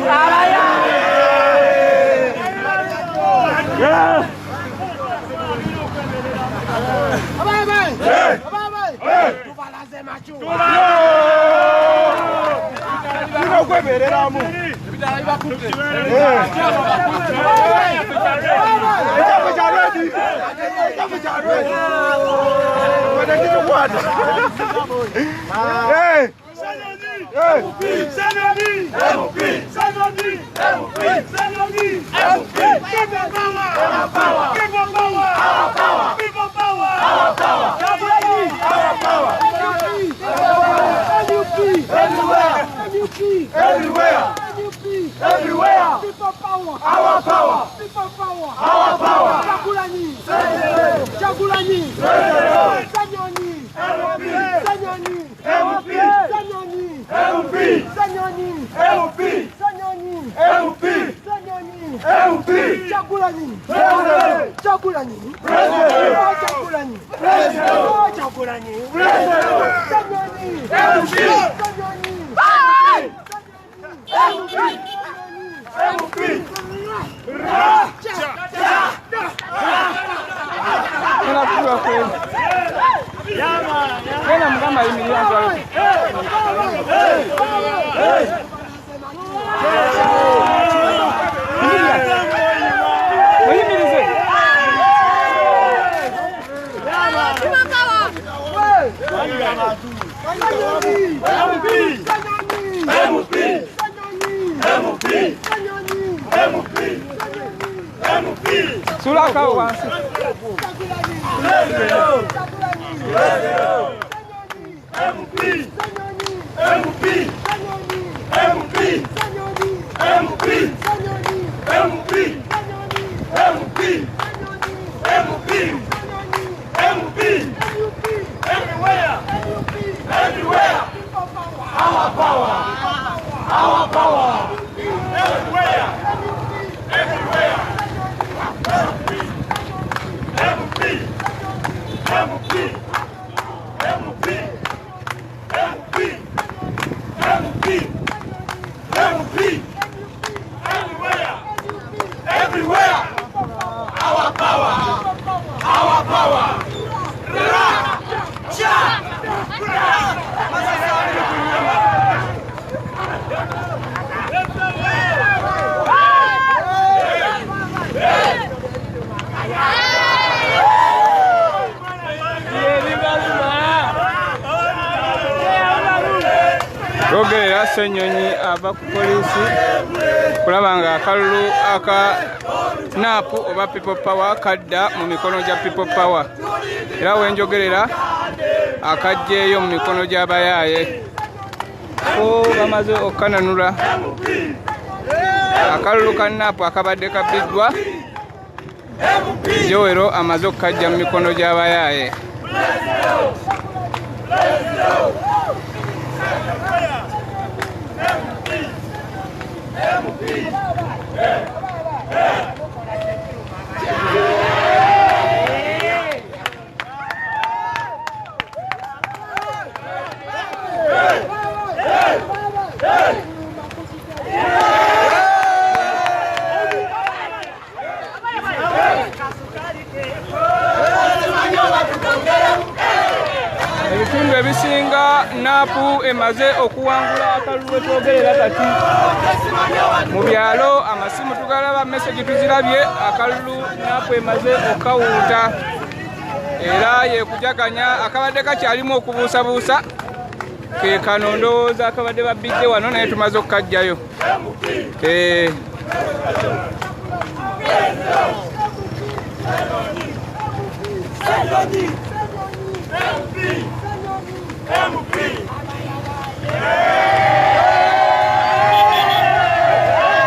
Vai! Everywhere. People power. Our power. People power. Our power. Jagulani. Jagulani. Sanyoni. Sanyoni. Sanyoni. Sanyoni. Sanyoni. Jagulani. Jagulani. Jagulani. Jagulani. Sulaka wansi. Rogerera Ssenyonyi ava ku poliisi kulaba nga akalulu aka NAP oba People Power kadda mu mikono gya People Power, era wenjogerera akajjeeyo mu mikono gy'abayaaye ko bamaze okukananula akalulu ka NAP akabadde kabbiddwa Jowero amaze okukajja mu mikono gy'abayaaye. Ebitundu ebisinga NAP emaze okuwangula akalulu etwogerera kati. Mu byalo amasimu tugalaba, message tuzirabye, akalulu NAP emaze okawuuta era yekujaganya akabadde kakyalimu okubuusabuusa ke kano ndowooza akabadde babbidde wano naye tumaze okukajjayo.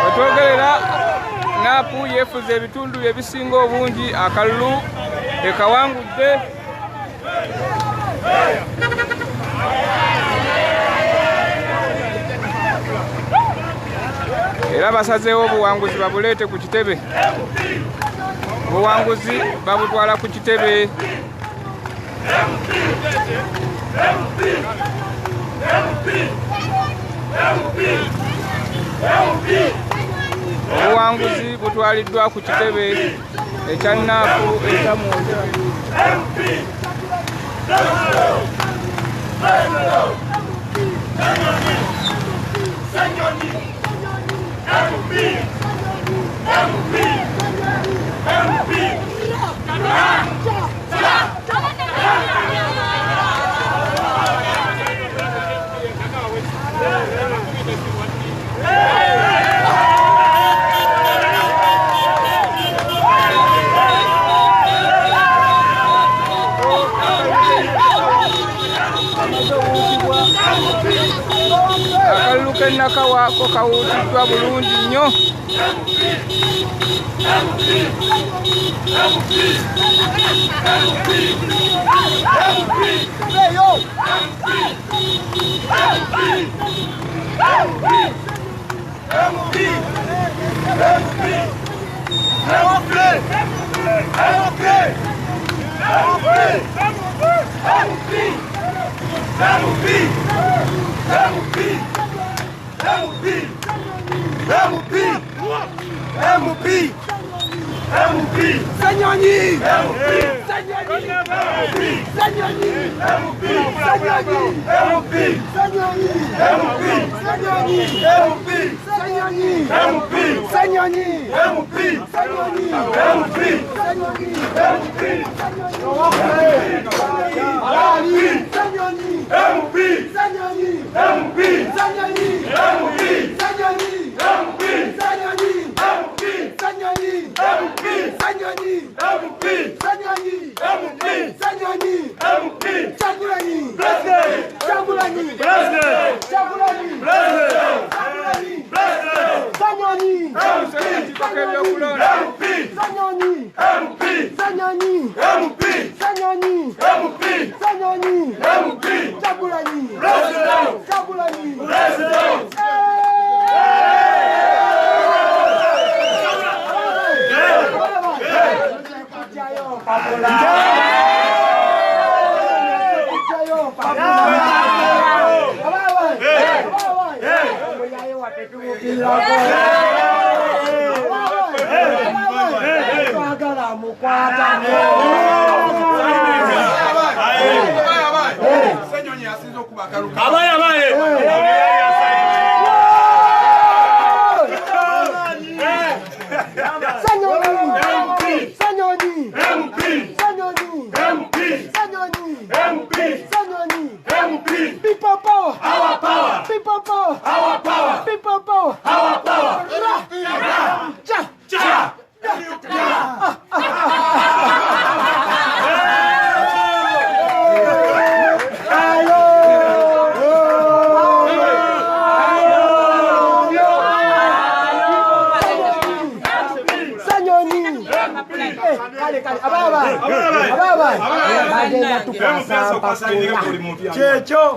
Wetwogerera NAP yefuze ebitundu ebisinga obungi, akalulu ekawangudde. Era basazeewo obuwanguzi babuleete ku kitebe, obuwanguzi babutwala ku kitebe. Obuwanguzi butwaliddwa ku kitebe ekya NAP ekya Mwoyo. k'Ennakawa ko kawuutiddwa bulungi nnyo.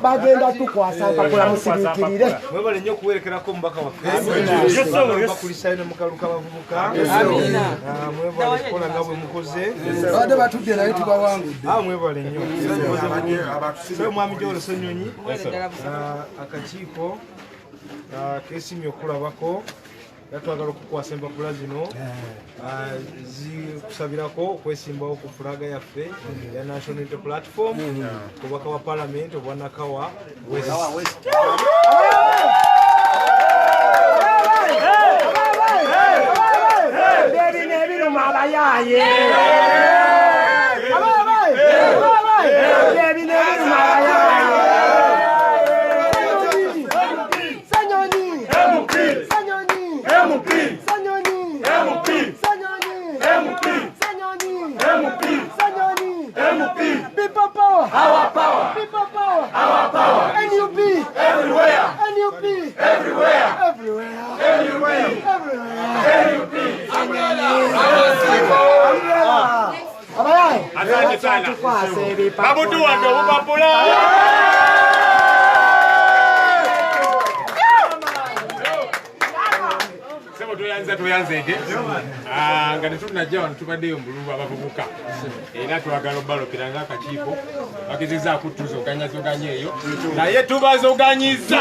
bagenda tukwasa mpakula musirikirire mwebale nnyo okuwerekerako omubaka waffe bakulisa ino mukaluka bavubuka mwebale kukola nga bwe mukoze badde batudde naye tubawangudde mwebale nnyo mwami Joel Ssenyonyi akakiiko kesimye okulabako yatwagala okukwasa empapula zino zikusabirako okwesimbawo ku fulaga yaffe ya National Unity Platform kubaka wa Parliament obwa Nakawa West. People power, our power. People power, our power. NUP everywhere. NUP everywhere. Everywhere. Everywhere. NUP. Asante sana. Babu Dua ndio upapula. Sema tuyanze ite. Nga tunajja wano tubaddeyo mbululu abavubuka. Era twagala obalokera akakiiko bagezezaako okutuzoganya eyo. Naye tubazoganyiza.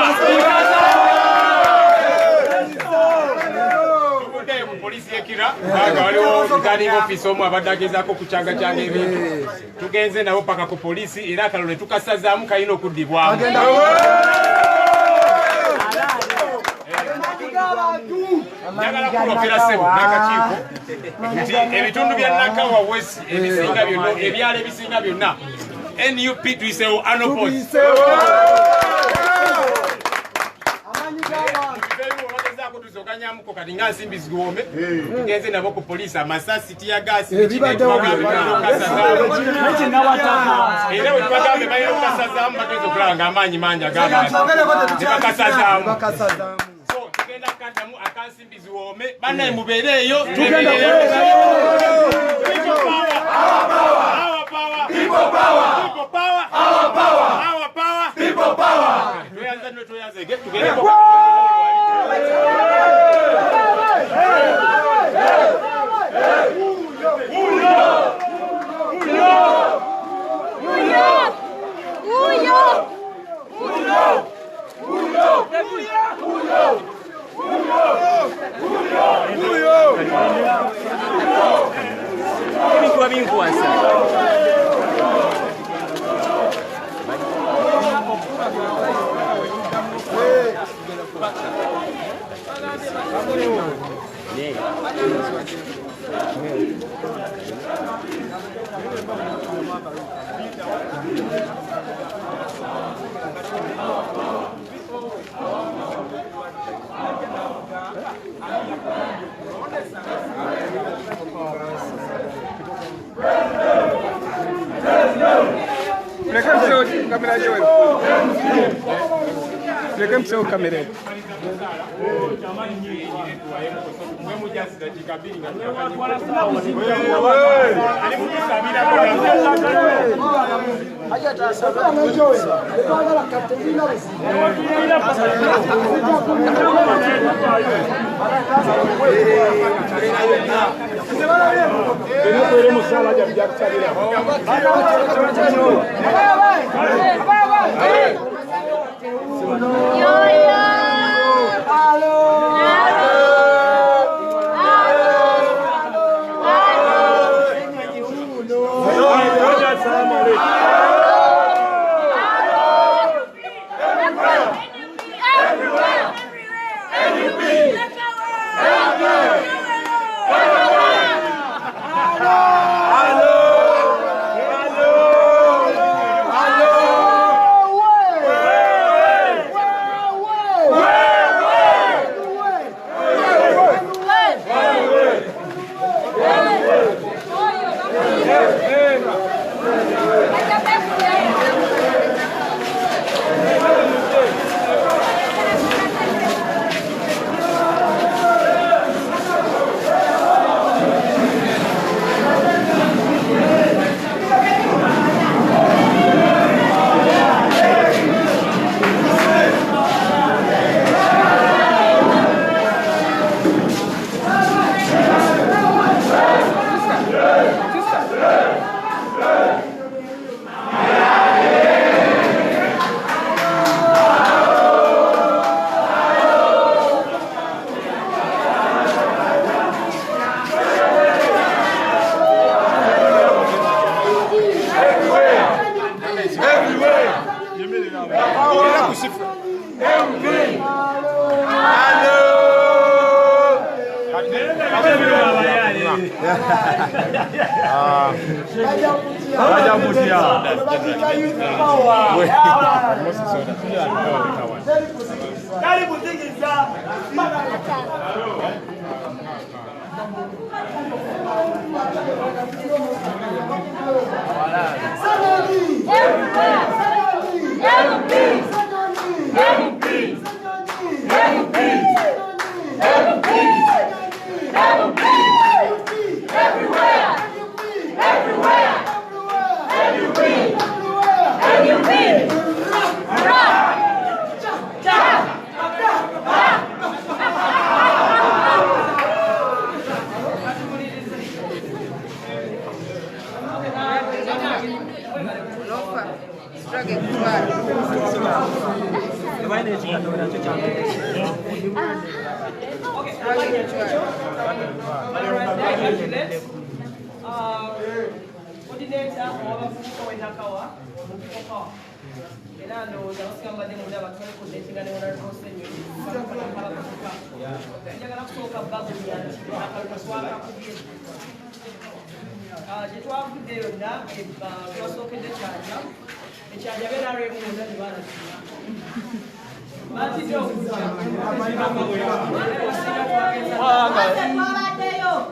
Polisi ekira baga waliwo returning office omu abadde agezaako okucangacanga ebintu tugenze nabo paka ku polisi era akalole tukasazaamu kalina okuddibwamu njagala kulokera ssebo n'akakiiko nti ebitundu bya Nakawa West ebisinga byonna ebyalo ebisinga byonna NUP tuyiseewo anoposi kutuzo kanyamuko kati nga nsimbi ziwome tugenze nabo ku police amasasi tia gas Era we twagambe bayiro kasazamu batezo kulanga amanyi manja bakasazamu so tugenda kandamu akansimbi ziwome banaye mubereyo tugenda kamera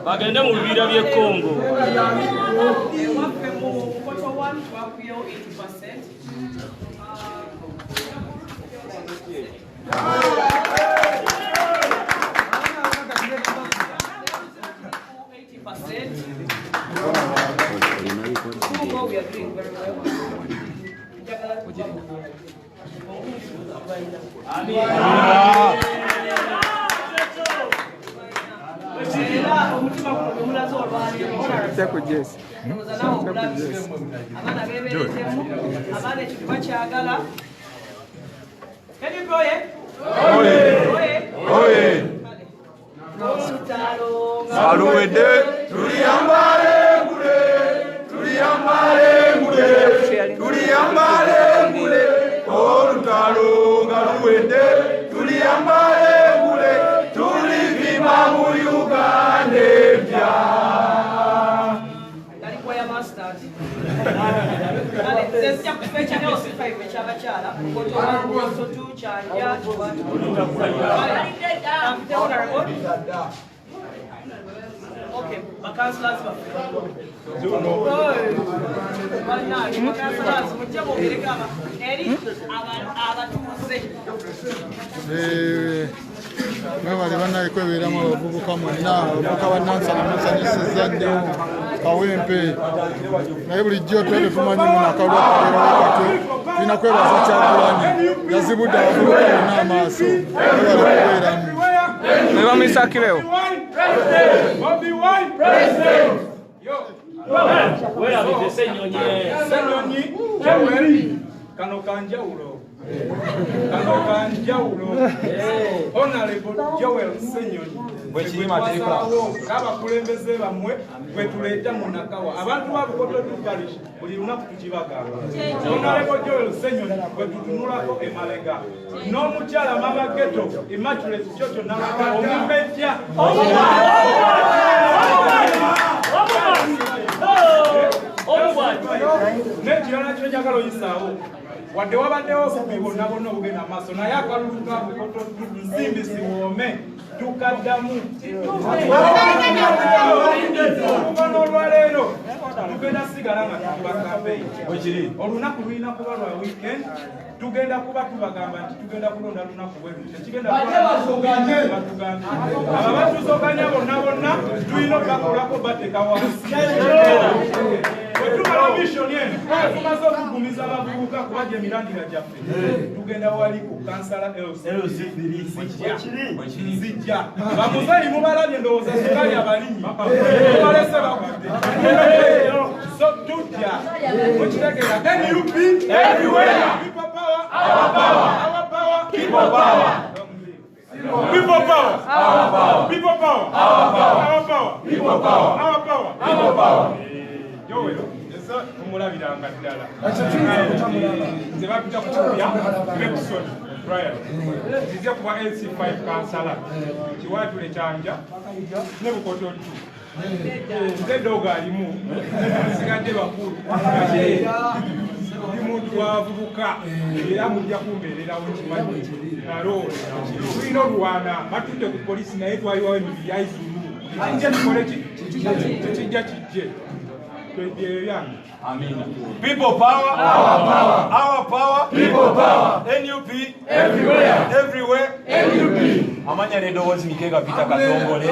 bagende mu bibira by'e Congo. We are doing very well. Okay, my councillors were mwebale bannaye kwebeeramu abavubuka mwenna abavubuka bannansana musanyusizza nnyo kawempe naye bulijjo twete tumanyi munakalwa kaleerakatwe tulina kwebaza Kyagulanyi yazibudde abavubuka bonna amaaso mwebale kubeeramu Nebamisakireo Werabidde Ssenyonyi. Kano kanjawulo. Honorable Joel Ssenyonyi abakulembeze bammwe bwe tuleeta mu Nakawa abantu ba Bukoto Parish buli lunaku tukibagamba. Honorable Joel Ssenyonyi bwe tutunulako Emalega n'omukyala Mama Ghetto Immaculate Chocho Nalaga omupejja n'ekirala kyo njagala oyisaawo wadde wabaddewo obubi bonna bonna obugenda maaso naye akalulu ka Bukoto nsimbi siwoome tukaddamu oluvano olwaleero tugenda sigala nga tukuba kampeyi olunaku lulina kuba lwa weekend tugenda kuba tubagamba nti tugenda kulonda lunaku bweru tekigenda batugambye aba batuzoganya bonna bonna tulina okubakolako bateka wansi wetumala mission eno tumaze okugumiza abavubuka kubajja emirandira gyaffe tugenda wali ku kansala zijja bamuzeeyi mubalabye ndowooza sukali abalinyi balese bakudde so tujja okitegeera NUP everywhere people power our power our power people power people power our power people power our power our power people power our power people power Joel kumulabiranga ddala nze bapita ku kibya Mekson Brian nzize kuba AC5 kansala kiwatule kyanja ne Bukoto nze doga alimu sigadde bakulu ndi muntu wavubuka era mujja kumbeererawo kimanyi alo tulina oluwaana batudde ku polisi naye twaliwawo emibiri yaizulu kijja tukole kijja kijje People power, our power, people power, NUP, everywhere, NUP. Amanya nedowoozi Mikega Peter Katongole,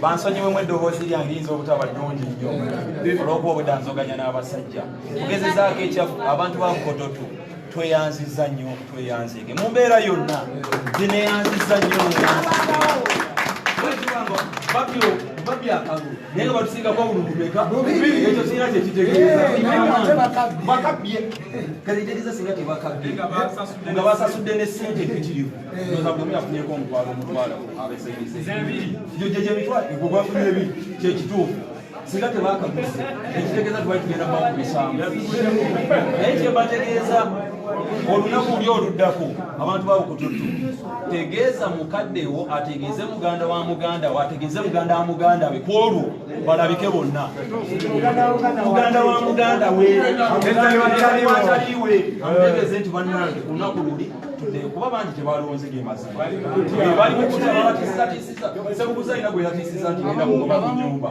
bansonyiwe mu eddoboozi lyange liyinza obutaba ddungi nnyo olw'okuba obwedanzoganya n'abasajja. Tugezezaako ekyafu abantu ba Bukoto tweyanzizza nnyo tweyanzike mu mbeera yonna gineyanzizza nnyo Babi akago naye batusinga kwa bulumeka ekyo sina kye kitegeeza bakabye kaliteriza singa tebakabye nga basasudde ne ssente ekirivu ndoza buli yafunyeko omutwalo abesegeze jeje mitwalo gwafunye ebiri kye kituufu singa tebakabye ekitegeeza twali tugenda bakubisamu naye kye bategeeza olunaku luli oluddako abantu babukututu tegeeza mukaddewo ategeeze muganda wa muganda we ategeeze muganda wa muganda we kwolwo balabike bonna muganda wa muganda we wataliwe amutegeeze nti bannange ku lunaku luli kuba bangi tebalonze ge mazima bali mukutabatisisa sebukuzalina gwe yatisisa nti genda kugoba ku nyumba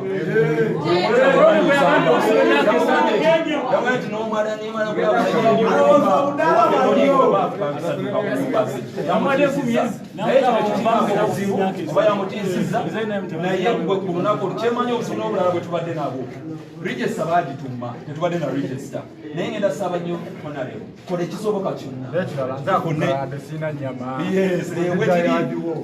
nti nomala nemala oba yamutiisiza naye gwe ku lunaku kyemanyi obusuna obulala bwe tubadde nabwo register bagituma tetubadde na register naye ngenda saba nnyo honarebo kola ekisoboka kyonna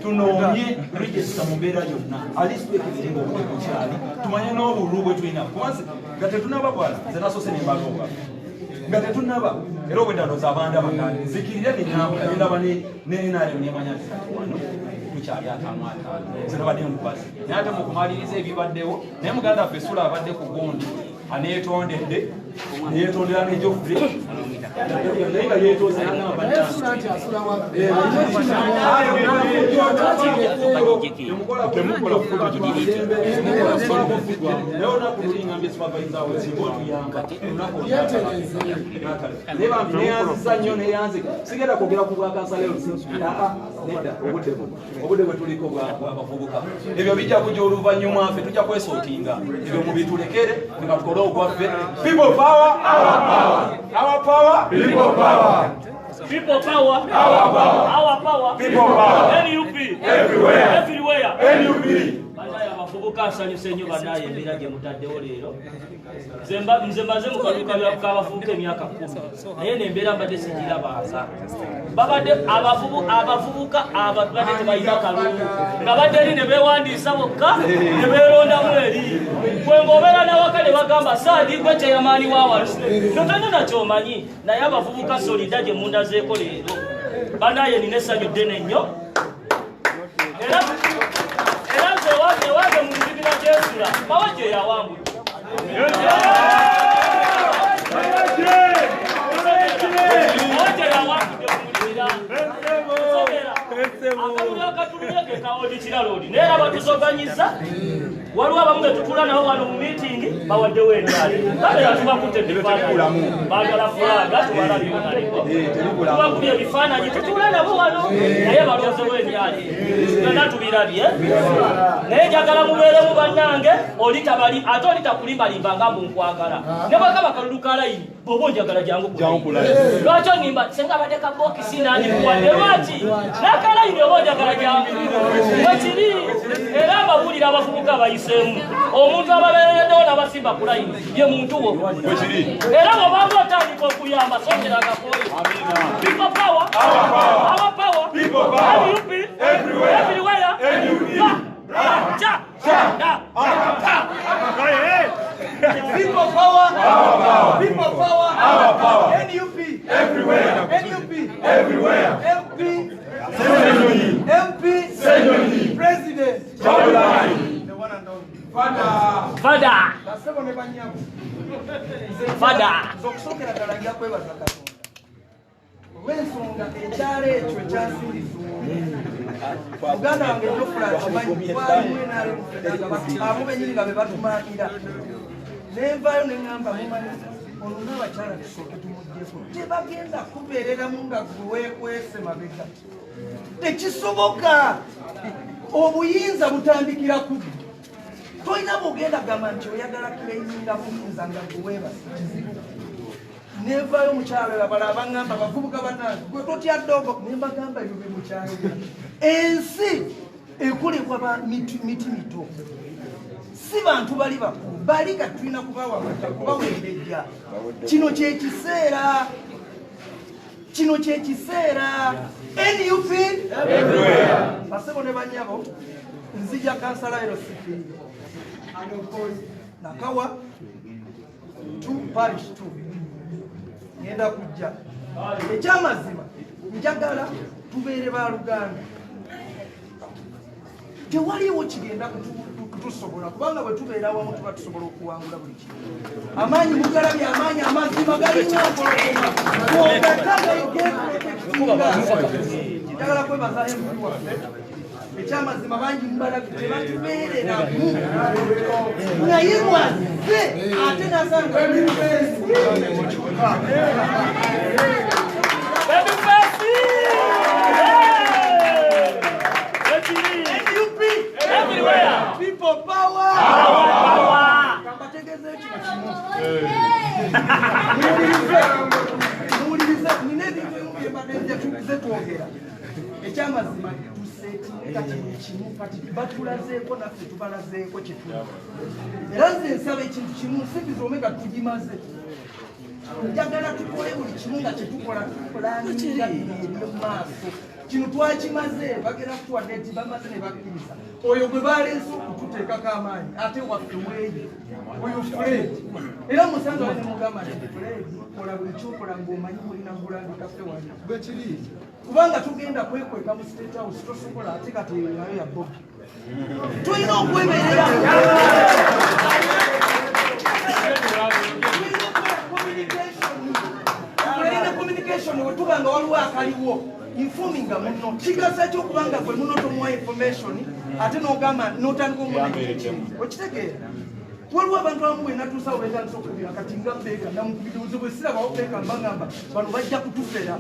tunoonye register mu mbeera yonna alisitwekiringa obudde bukyali tumanye n'obululu bwe tulina kubanze nga tetunaba bwala nze nasoose nembalooba nga tetunaba era obweddandoza abanda bagandi zikirire nenyambula nendaba nenareo nemanya nti wano tukyali 5 nze nabadde nkubazi naye ate mukumaliriza ebibaddewo naye muganda waffe Sula abadde ku gundi aneetondedde neyetondera nejofule naye nga yeetoze naye olunaku lulingambye supervisor singa otuyamba naye bambi neyanziza nnyo neyanze sigenda kwogera ku bwakansala lero nedda obudde bwe tuliko bwabavubuka ebyo bijja kujja oluvannyuma ffe tujja kwesootinga ebyo mubitulekere nga tukole ogwaffe people power our power people power People power, our power, people power, NUP, everywhere, NUP. abavubuka asanyusa ennyo bannaye embeera gye mutaddewo leero nze mbaze mu kaduuka k'abavubuka emyaka 10 naye n'embeera mbadde sigirabanga babadde abavubuka abadde tebalina kalungu nga badde eri ne beewandiisa bokka ne beerondamu eri gwe ng'obeera n'awaka ne bagamba saadi gwe kyeyamaani waawalusi notonna nakyomanyi naye abavubuka solida gye mundazeeko leero bannaye nina essanyu ddene nnyo ewange mu nzibira gyesula bawa gye yawambudde akalulu akatulule ke kawodi kiraloodi naye aba tusoganyiza waliwo abamu betutula nabo wano mu miitingi bawaddewo endaali kabera tubakutte ebifaananyi baagala fulaga tubalabyonaliko tubakubye ebifaananyi tutula nabo wano naye balonzewo emyali gana tubirabye naye njagala mubeeremu bannange olitabali ate olitakulimbalimbanga munkwagala ne bwakaba kalulu kalayini boba onjagala jangu lwaki onimba senga abadde kabokisi nandikuwadde lwaki nakalayini oba onjagala jangu wekiri era mbabulira abavubuka bayiseemu omuntu ababeereddewo n'abasimba ku layini ye muntu wo era bwobanga otandika okuyamba songeragakoyo people power our power NUP everywhere People power, people power, our power. NUP everywhere, NUP everywhere. MP, President, the one and only. Father. Olw'ensonga ekyalo ekyo ekyasindiza muganda wange Jofula akimanyi waliwo abo benyini nga be batumaanira nenvaayo neŋŋamba mumanyi ono n'abakyala tusooke tumuddeko tebagenda kubeereramu nga gwe weekwese mabega tekisoboka obuyinza butandikira ku tolina bwogenda gamba nti oyagala kuleyininga buyinza nga gwe weebasa kizibu nenvaayo omukyalo abala abaŋŋamba bavubuka bannange gwe totya ddogo ne mbagamba ebyo be mukyalo ensi ekolebwa ba miti mito si bantu bali bakulu bali nga tulina kubaweerejja kino kyekiseera NUP basebo ne banyabo nzija kansala ero sipi nakawa 2 parish 2 ngenda kujja ekyamazima njagala tubeere ba Luganda tewaliwo kigenda tusobola kubanga bwe tubeera awamu tuba tusobola okuwangula buli kimu. Amaanyi mugalabye, amaanyi amazima galina empologoma njagala kwebaza emuli waffe ekyamazima bangi mubalabye tebatubeereramu naye lwazze ate nasanga people power. Ekyamazima tuseetinga kintu kimu kati batulazeeko naffe tubalazeeko kyetuli era nze nsaba ekintu kimu nsimbiza omega tugimaze njagala tukole buli kimu nga kyetukola tukolaninga eri maaso kino twakimaze bagenda kutuwadde nti bamaze ne bakkiriza oyo gwe baleese okututeekako amaanyi ate waffe weeyi oyo Fred era musanze wali mugamba nti Fred kola buli kyokola ng'omanyi mulina kulambikaffe wali bekiri kubanga tugenda kwekweka mu State House tosobola ate kati nayo ya Bob tulina okwemerera communication wetubanga waliwo akaliwo informinga muno kigasa kyokubanga gwe muno tomuwa information ate nogamba notandika omuneekiti okitegeera waliwo abantu abamu bwenatuusawo betandisa okubira kati nga beeka namukubiribuzi bwe sirabawo beeka mbagamba bano bajja kutufera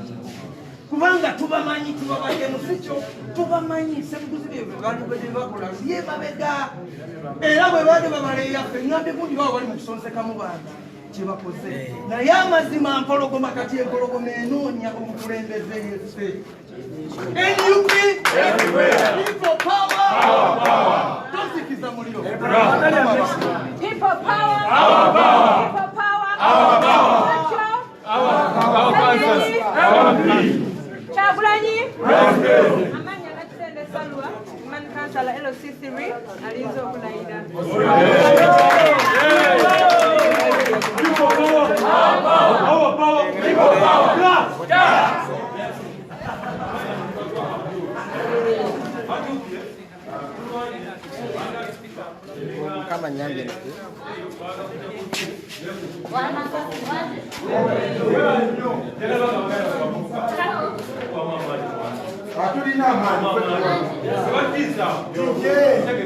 kubanga tubamanyi tubabajemu sikyo tubamanyi sebuguzi byebakola ye babega era bwe baade babaleyaffe ngambe gundi baba bali mu kusonsekamu bantu kyebakoze naye amazima mpologoma kati empologoma enoonya omukulembeze yeffe NUP people power tosikiza muliro people power Chagulanyi amanya nakitende salwa man kansala LC3 alizo okulayira kama nyambe atulina amani batiza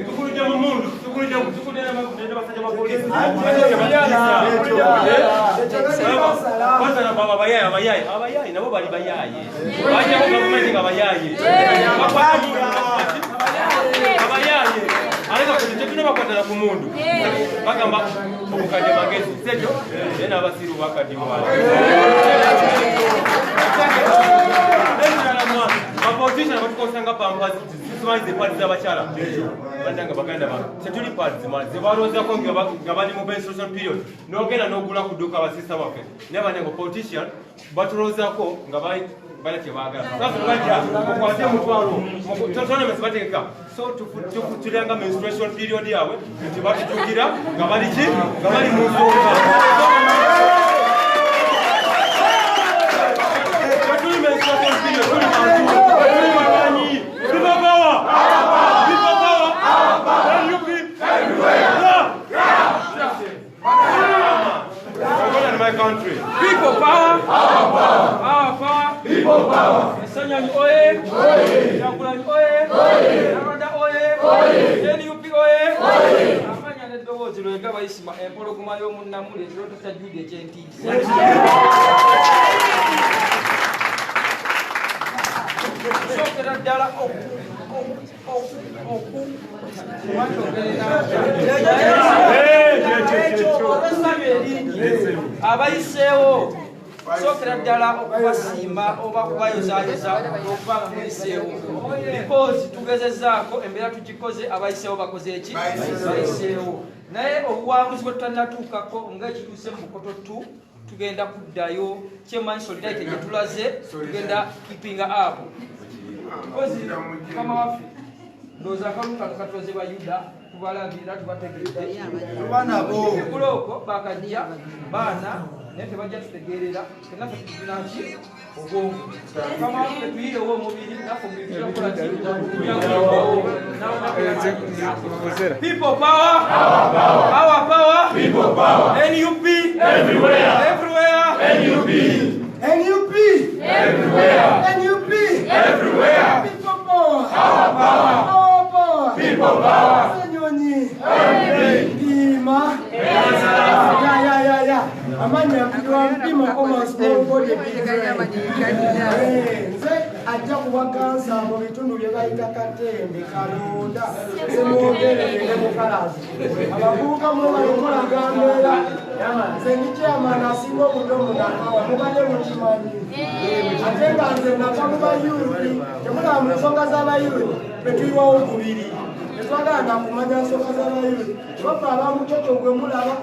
tukulija mu mundu tukulija tukudera basajja bapolisi kwanza na baba abayaye nabo bali bayaye bajja ku gavumenti nga bayaye abayaye aleka kutetuna bakwatana ku mundu bagamba obukadde magezi sekyo nena abasiru bakaddi wala Politicians batukosanga pampa zisimaze party z'abakyala bandanga baganda ba setuli party zimaze baroza ko nga bali mu menstruation period nogenda nogula kuduka abasista baffe n'abanyango politician baturoza ko nga bali tebagala sasa bajja okwate mutwalo totona mesibategeka so tulanga menstruation period yawe tibatujugira nga bali ki nga bali mu nsonga tuli menstruation period tuli mantu my country. People power. Our power. Our power. People power. Esanyani oye. Oye. Chagulanyi oye. Oye. Naranda oye. Oye. NUP oye. Oye. Amanya nedowoozi lwenga bayisima empologoma y'omunnamule ekirooto kya Jude eky'entiisa. Sookera ddala abayiseewo sookera ddala okubasiima oba kubayozayoza okubanga muyiseewo because tugezezaako embeera tugikoze abayiseewo bakoze eki bayiseewo naye obuwanguzi bwe tutanatuukako ng'ekituuse mu bukoto tu tugenda kuddayo kyemanyi solidarity gye tulaze tugenda keeping up because kama waffe ndowooza akaluka katuloze bayuda tubalabira tubategeeza ekulooko bakajja baana naye tebajja tutegeerera kenaffe tuzinaki People power, our power, people power, NUP, everywhere, NUP, NUP, everywhere, NUP, everywhere, people power, our power, people power, Senyonyi, Mpima, ya, amanya mpima koma small body nze ajja kubaganza mu bitundu bye bayita Katembe, Kalonda, Semwogerere ne Mukalazi. Abavubuka mwe balikola gambeera nze ndi chairman asinga obudomu nakawa mubadde mukimanyi ate nga nze nava mu bayuuti temulaba mu nsonga z'abayuuti betuyiwawo okubiri tetwagala nakumanya nsonga z'abayuuti baffe abamucoco gwe mulaba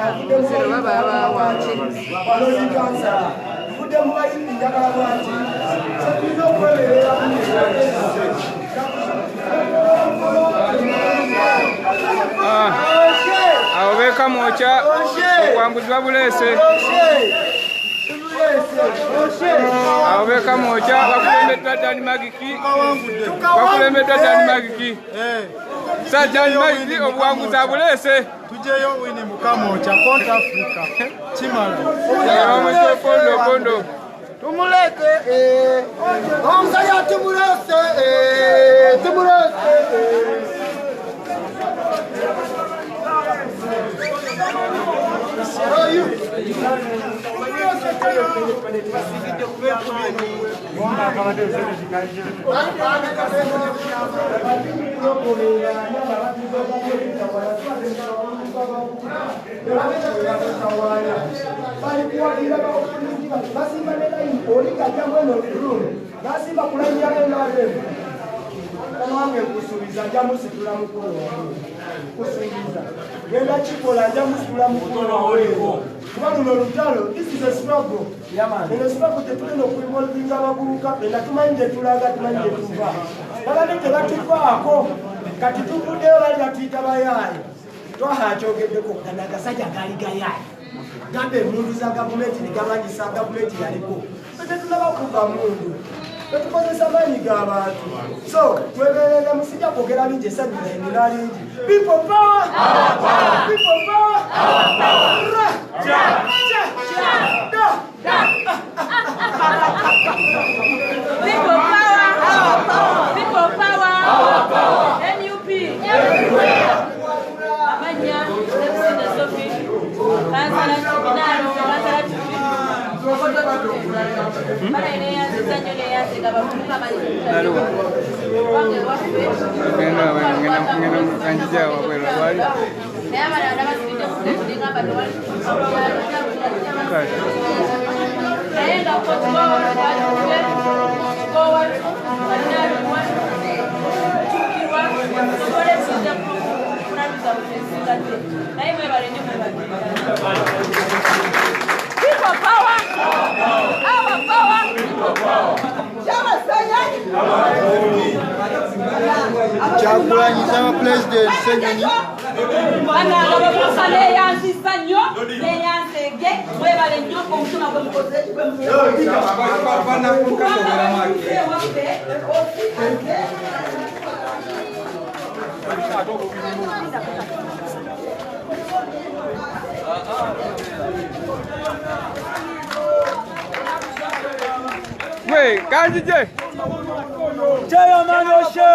avuddemuwaloyikansa mvudde mu bayuuti njagala bwati setulina okweberera awo beeka mwoca okwanguzibwa buleese awo beeka mwoca bakulembeddwa Dani Magiki sa Dani Magiki obuwanguza buleese tujeyo wini mukamocha konta Africa chimala pondo tumuleke omusaya tumulese kusuubiza ajja musitula mukolo kusuubiza genda kikola ajja musitula mukolo waweewo kuba luno olutalo this is a struggle eno struggle tetulina okuinvolvinga abavubuka ena tumanyi gye tulaga tumanyi gye tuva babadde tebatuvaako kati tuvuddeyo bali batuyita bayaayi twahakyogeddeko kana agasajja gaali gayaayi gambe emundu za gavumenti negamanyisa gavumenti yaliko tetetulaba kuva mundu tetukozesa maanyi g'abantu so twegerera musijja kwogera bingi esanyula emira lingi people power people power NUP everywhere. Amanya, Lepsine Sophie, Kansala Chibinaro, Kansala Chibinaro, Marina, Sanyonia, Segabamuka, People power, our power, people power. Kyagulanyi z'aba president Senyonyi Wait, Kanjije. Chairman Oshe.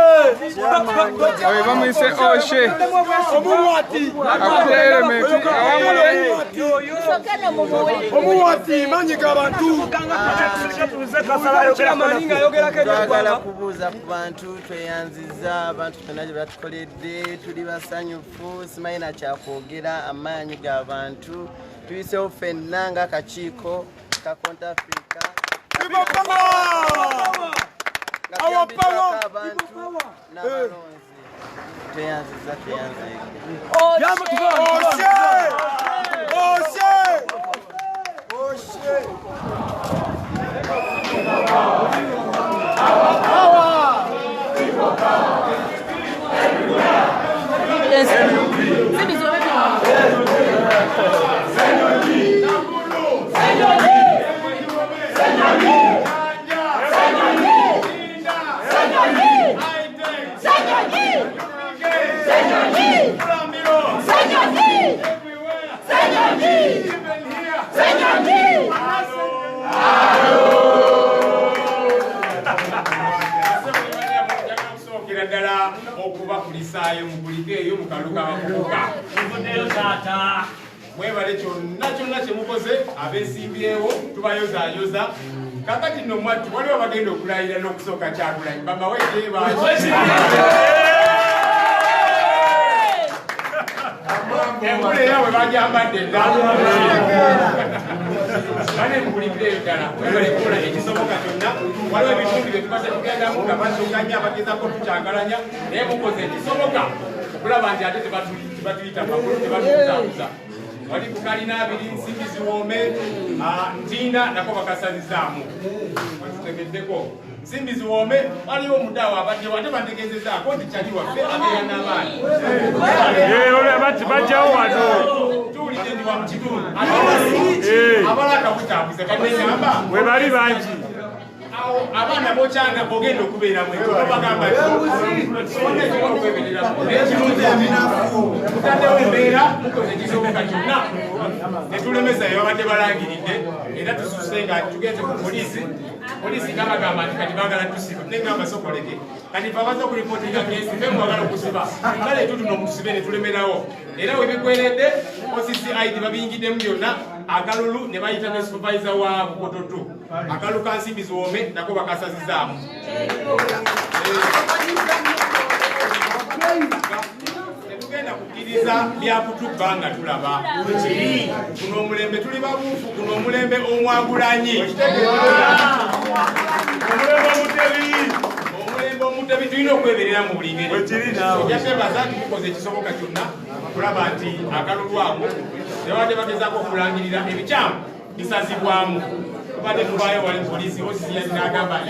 Oye, vamos a decir Oshe. Omuwati manyiga abantu. Twagala kubuuza ku bantu tweyanziza abantu ffenna gye batukoledde tuli basanyufu simanyi na kyakwogera amaanyi g'abantu tuyiseewo ffenna ng'akakiiko ka Konta Africa nga tuyambirako abantu n'abalonzi tweyanziza Yes. ayo mugulikeeyo mukaluka abavubuka nvudeyo taata mwebale kyonna kyemukoze abeesimbyewo tubayozaayoza kakati nno mwattu waliwo bagenda okulayira n'okusooka Kyagulanyi bamawejeebaki engule era bwe bajambadde dda bane mugulikireyo ddala webalekula ekisoboka kyonna waliwo ebitundu bye tubadde tugendamu nga basoganya bagezako tukyagalanya naye mukoze ekisoboka okulaba nti ate tebatuyita makulu tebatutaabuza wali ku kalina abiri nsimbi ziwoome ntinda nako bakasazizaamu wekitegeddeko nsimbi ziwoome waliwo omudaawo abaddewo ate bantegezezaako nti kyali waffe abeera n'amaanyi bajjawo wano tuwulidde ndi wa mu kitundu abala akabutaabuze kadegamba we bali bangi abaana bokyanga bogenda okubeera mwebagamba mutaddewo embeera mukoze ekisoboka kyonna netulemezayo babadde balangiridde era tususe nga tugenze ku polisi nabagamba nti kati bagala tusiba negamba sokoleke kati babaza okuripootinga kesi fe mwagala okusiba kale tutuno mutusibe netulemerawo era webikweredde OCCID babiyingiddemu byonna akalulu ne bayita ne supervisor wa Bukototu akalu ka nsimbi ziwoome nako bakasazizaamu tetugenda kukkiriza byakutubba nga tulaba kuno omulembe tuli babuufu kuno omulembe omwagulanyi omulembe omutebi tulina okweberera mu buli ngeri ojja kwebaza nti tukoze ekisoboka kyonna kulaba nti akalulwamu newadde bagezaako okulangirira ebikyamu bisazibwamu tubadde tubaayo wali polisi osisiyazi n'agamba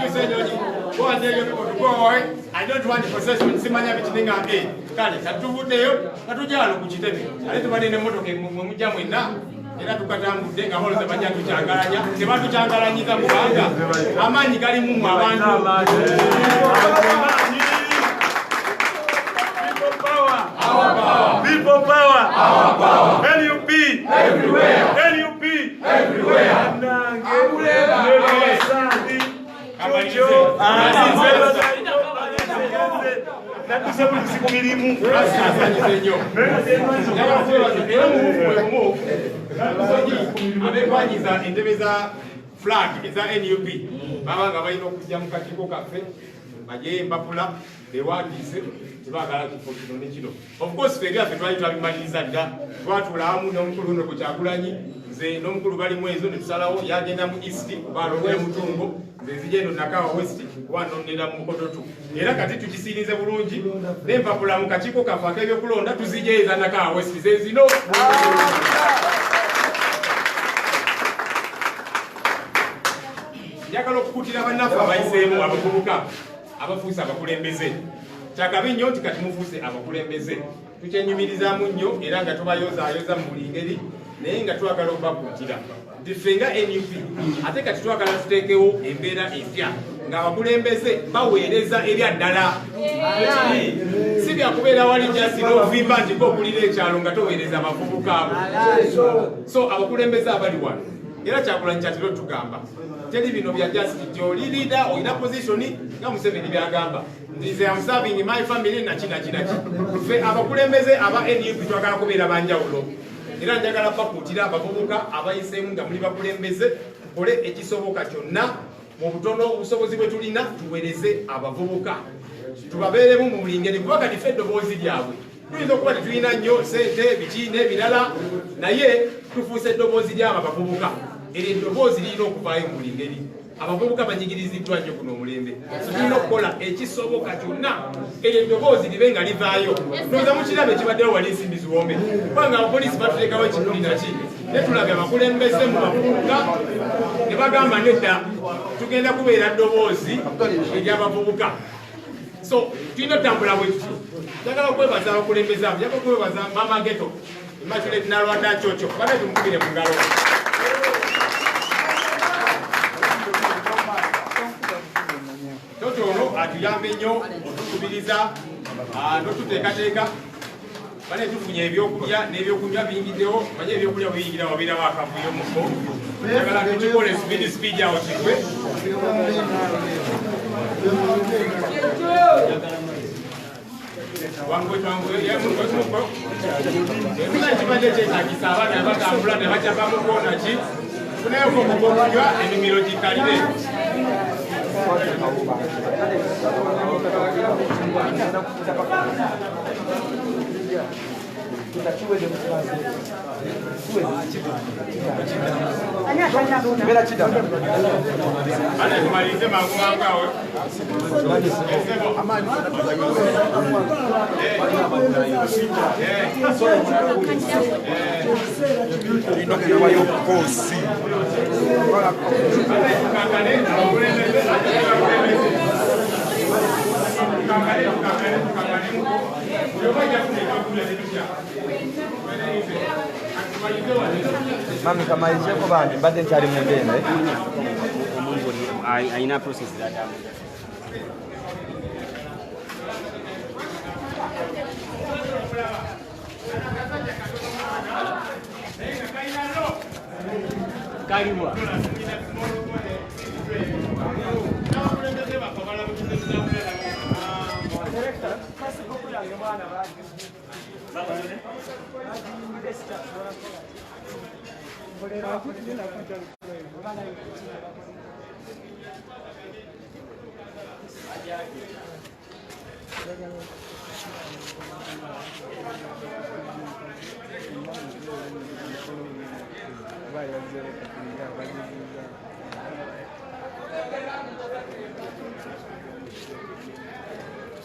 I don't want possession simanya bikininga kale katuvuddeyo katujalo ku kitebe ale tubadde n'emmotoka mwe mujja mwenna era tukatambudde nga boloza bajja tukyangalanya tebatukyangalanyiza kubanga amaanyi galimu mu abantu People power! Our power! NUP! Everywhere! NUP! Everywhere! abekwanyiza entebe za flag eza NUP baba nga balina okujja mu kakiiko kaffe bajeyo empapula bewandiise tebagala kifo kino ne kino of course ffe byaffe twali twabimaliriza dda twatuula awamu n'omukulu ono ku Kyagulanyi nze n'omukulu balimu ezo ne tusalawo yagenda mu east balonde mutungo nze nzija eno Nakawa west wanonera mu Bukototu era kati tukisiirize bulungi n'empapula mu kakiiko kaffe ak'ebyokulonda tuzija eza Nakawa west ze zino njagala okukutira bannaffe abayiseemu abavubuka abafuuse abakulembeze kyakabi nnyo nti kati mufuuse abakulembeze tukyenyumirizaamu nnyo era nga tubayozaayoza mu buli ngeri naye nga twagala okubakuutira nti ffe nga NUP ate kati twagala tuteekewo embeera empya ng'abakulembeze baweereza ebya ddala si byakubeera wali jasi n'ovimba nti ng'okulira ekyalo nga toweereza abavubuka abo so abakulembeze abali wano era Kyagulanyi kyatiro tugamba teri bino bya just oli leader olina position nga Museveni byagamba nze am serving my family na kina ffe abakulembeze aba NUP twagala kubeera banjawulo era njagala bakuutira abavubuka abayiseemu nga muli bakulembeze tukole ekisoboka kyonna mu butono obusobozi bwe tulina tuweereze abavubuka tubabeeremu mu buli ngeri kuba kati ffe eddoboozi lyabwe tuyinza okuba tetulina nnyo sente biki n'ebirala naye tufuuse eddoboozi lyabo abavubuka era eddoboozi lirina okuvaayo mu buli ngeri abavubuka banyigiriziddwa nnyo kuno omulembe tulina okukola ekisoboka kyonna eryo eddoboozi libe nga livaayo ndowooza mukiraba ekibaddewo wali ensimbi ziwombe kubanga abapoliisi batuteekawo ekituli naki ne tulabye abakulembeze mu bavubuka ne bagamba nedda tugenda kubeera ddoboozi ery'abavubuka so tulina otambula bwe tuti njagala okwebaza abakulembeze abo njagala okwebaza Mama Geto Immaculate Nalwanda Chocho bane tumukubire mu ngalo Chocho ono atuyambe nnyo otukubiriza n'otuteekateeka bane tufunye ebyokulya n'ebyokunywa biyingiddewo manye ebyokulya buyingira wabeerawo akavuyo muko njagala tukikole speed awo kigwe kibadde kyetagisa abaana batambula ne bakyava mu kwona ki funayo komugomulya emimiro gikalire ana tumalize mangu awe Mami kamalize ko bandi mbadde nkyali mu ndembe ayina process zadamu Karibu.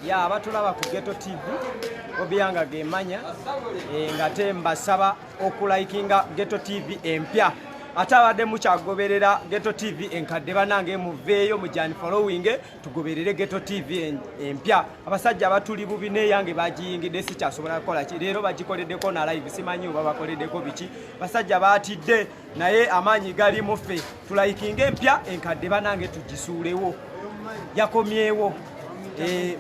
ya abatulaba ku Ghetto TV Obianga Gemanya nga tembasaba okulayikinga Ghetto TV empya ate abadde mukyagoberera Ghetto TV enkadde banange muveeyo mu Jan following tugoberere Ghetto TV empya abasajja abatuli bubi neyange bagiyingidde sikyasobola kukola ki leero bagikoleddeko na live simanyi oba bakoleddeko biki basajja batidde naye amaanyi gali mufe tulayikinga empya enkadde banange tugisuulewo yakomyewo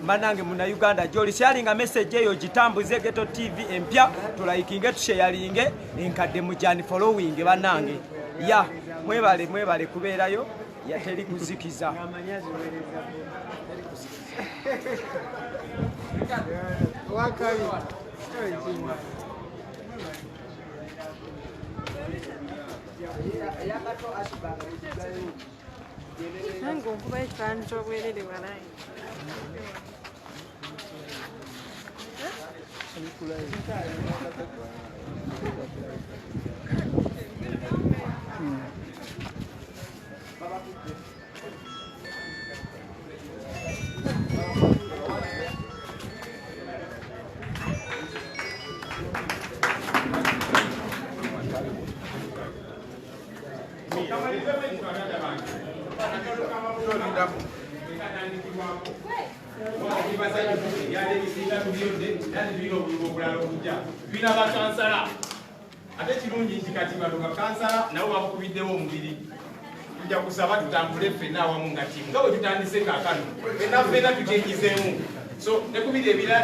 manange muna Uganda joli sharinga message eyo gitambuze Ghetto TV empya tulayikinge tusharinge enkadde mu Jan following banange ya mwebale kubeerayo yateri kuzikiza Nango kuba ekifanjo bwerere wanayi. Bina bakansala ate kirungi nti kati bano bakansala nabo bakubiddewo omubiri tujja kusaba tutambule ffenna awamu nga timu nga bwe tutandise kaakano ffenna tutenyizeemu so nekubira ebira